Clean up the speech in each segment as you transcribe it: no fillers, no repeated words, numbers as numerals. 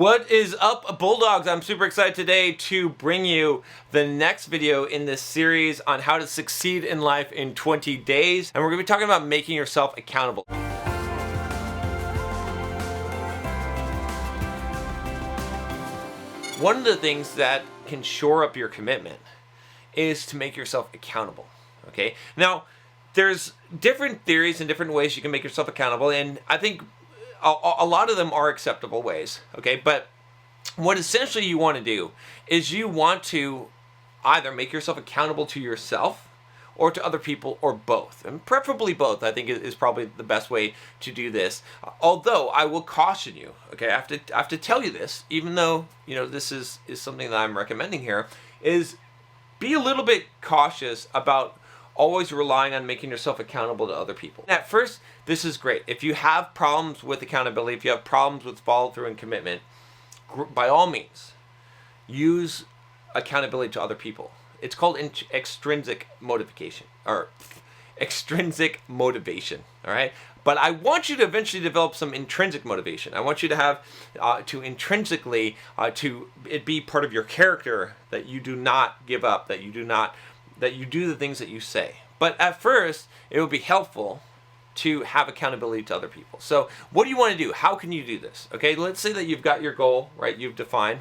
What is up, Bulldogs? I'm super excited today to bring you the next video in this series on how to succeed in life in 20 days. And we're going to be talking about making yourself accountable. One of the things that can shore up your commitment is to make yourself accountable. Okay? Now, there's different theories and different ways you can make yourself accountable, and I think a lot of them are acceptable ways, okay? But what essentially you want to do is you want to either make yourself accountable to yourself or to other people, or both. And preferably both, I think, is probably the best way to do this. Although I will caution you, okay? I have to tell you this, even though, you know, this is something that I'm recommending here, is be a little bit cautious about always relying on making yourself accountable to other people. At first, this is great. If you have problems with accountability, if you have problems with follow through and commitment, by all means, use accountability to other people. It's called extrinsic motivation, or extrinsic motivation, all right? But I want you to eventually develop some intrinsic motivation. I want you to have, to intrinsically, to it be part of your character that you do not give up, that you do the things that you say. But at first, it would be helpful to have accountability to other people. So what do you want to do? How can you do this? Okay, let's say that you've got your goal, right? You've defined.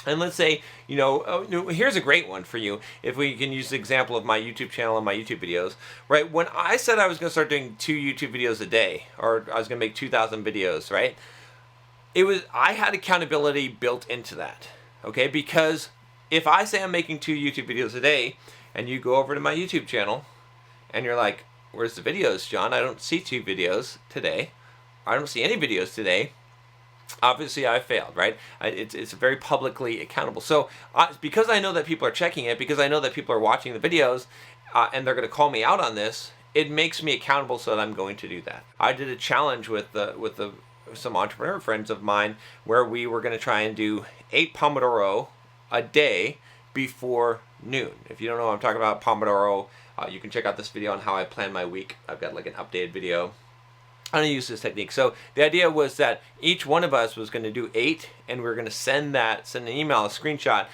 And let's say, here's a great one for you. If we can use the example of my YouTube channel and my YouTube videos, right? When I said I was going to start doing 2 YouTube videos a day, or I was going to make 2,000 videos, right? I had accountability built into that, okay? Because if I say I'm making 2 YouTube videos a day, and you go over to my YouTube channel, and you're like, where's the videos, John? I don't see 2 videos today. I don't see any videos today. Obviously, I failed, right? It's very publicly accountable. So because I know that people are checking it, because I know that people are watching the videos, and they're going to call me out on this, it makes me accountable so that I'm going to do that. I did a challenge with some entrepreneur friends of mine where we were going to try and do 8 Pomodoro a day before noon. If you don't know what I'm talking about, Pomodoro, you can check out this video on how I plan my week. I've got like an updated video. I'm going to use this technique. So the idea was that each one of us was going to do 8, and we were going to send an email, a screenshot,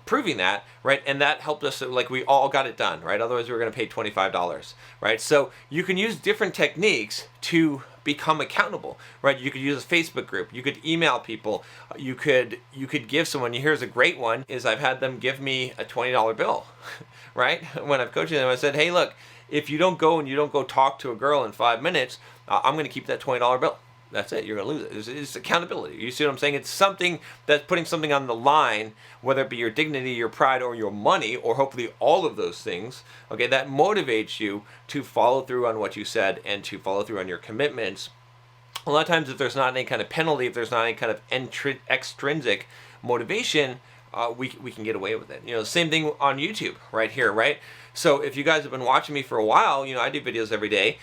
proving that, right? And that helped us, like, we all got it done, right? Otherwise, we were going to pay $25, right? So you can use different techniques to become accountable, right? You could use a Facebook group. You could email people. You could give someone. Here's a great one, is I've had them give me a $20 bill, right? When I've coached them, I said, hey, look, if you don't go talk to a girl in 5 minutes, I'm going to keep that $20 bill. That's it. You're going to lose it. It's accountability. You see what I'm saying? It's something that's putting something on the line, whether it be your dignity, your pride, or your money, or hopefully all of those things, okay, that motivates you to follow through on what you said and to follow through on your commitments. A lot of times, if there's not any kind of penalty, if there's not any kind of extrinsic motivation, we can get away with it. Same thing on YouTube right here, right? So if you guys have been watching me for a while, I do videos every day.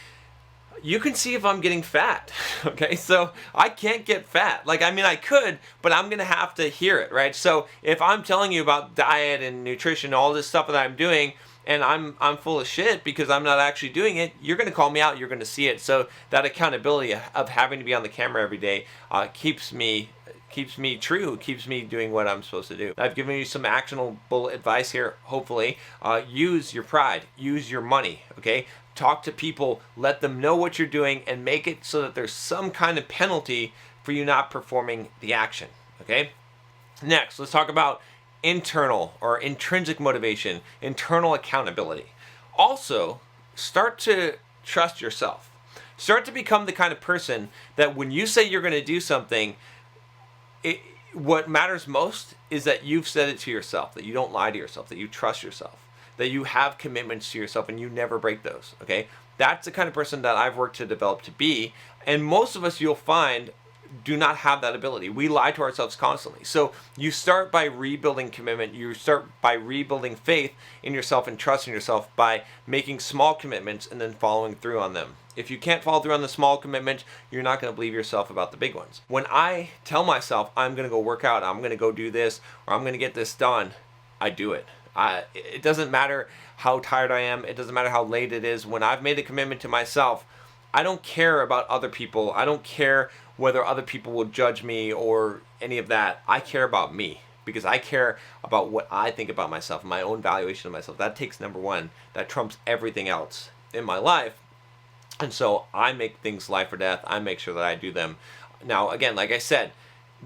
You can see if I'm getting fat, okay? So I can't get fat. I could, but I'm going to have to hear it, right? So if I'm telling you about diet and nutrition, all this stuff that I'm doing, and I'm full of shit because I'm not actually doing it, you're going to call me out, you're going to see it. So that accountability of having to be on the camera every day keeps me true, keeps me doing what I'm supposed to do. I've given you some actionable advice here, hopefully. Use your pride, use your money, okay? Talk to people, let them know what you're doing, and make it so that there's some kind of penalty for you not performing the action, okay? Next, let's talk about internal or intrinsic motivation, internal accountability. Also, start to trust yourself. Start to become the kind of person that when you say you're going to do something, what matters most is that you've said it to yourself, that you don't lie to yourself, that you trust yourself, that you have commitments to yourself and you never break those, okay? That's the kind of person that I've worked to develop to be, and most of us, you'll find, do not have that ability. We lie to ourselves constantly. So you start by rebuilding commitment. You start by rebuilding faith in yourself and trusting yourself by making small commitments and then following through on them. If you can't follow through on the small commitments, you're not going to believe yourself about the big ones. When I tell myself I'm going to go work out, I'm going to go do this, or I'm going to get this done, I do it. It doesn't matter how tired I am. It doesn't matter how late it is. When I've made a commitment to myself, I don't care about other people. I don't care whether other people will judge me or any of that. I care about me, because I care about what I think about myself, my own valuation of myself. That takes number one. That trumps everything else in my life. And so I make things life or death. I make sure that I do them. Now, again, like I said,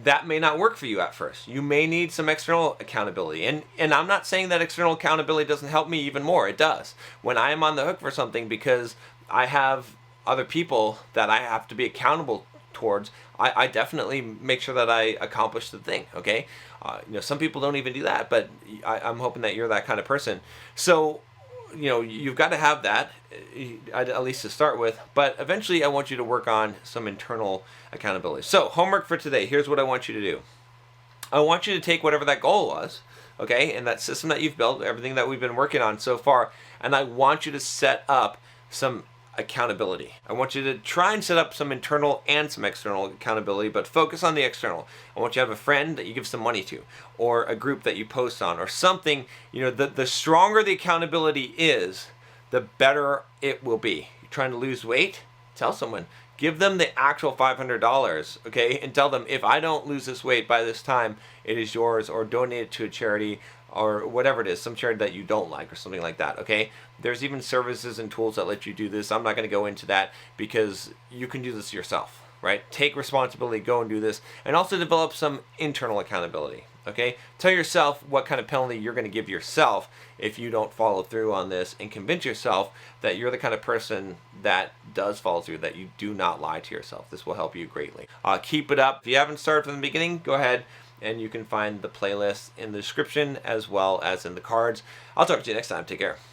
that may not work for you at first. You may need some external accountability. And I'm not saying that external accountability doesn't help me even more. It does. When I am on the hook for something because I have other people that I have to be accountable towards, I definitely make sure that I accomplish the thing, okay? Some people don't even do that, but I'm hoping that you're that kind of person. So, you've got to have that, at least to start with, but eventually I want you to work on some internal accountability. So, homework for today, here's what I want you to do. I want you to take whatever that goal was, okay, and that system that you've built, everything that we've been working on so far, and I want you to set up some accountability. I want you to try and set up some internal and some external accountability, but focus on the external. I want you to have a friend that you give some money to, or a group that you post on, or something. The stronger the accountability is, the better it will be. You're trying to lose weight? Tell someone. Give them the actual $500, okay? And tell them, if I don't lose this weight by this time, it is yours, or donate it to a charity, or whatever it is, some charity that you don't like or something like that, okay? There's even services and tools that let you do this. I'm not going to go into that because you can do this yourself, right? Take responsibility, go and do this, and also develop some internal accountability, okay? Tell yourself what kind of penalty you're going to give yourself if you don't follow through on this, and convince yourself that you're the kind of person that does follow through, that you do not lie to yourself. This will help you greatly. Keep it up. If you haven't started from the beginning, go ahead and you can find the playlist in the description as well as in the cards. I'll talk to you next time. Take care.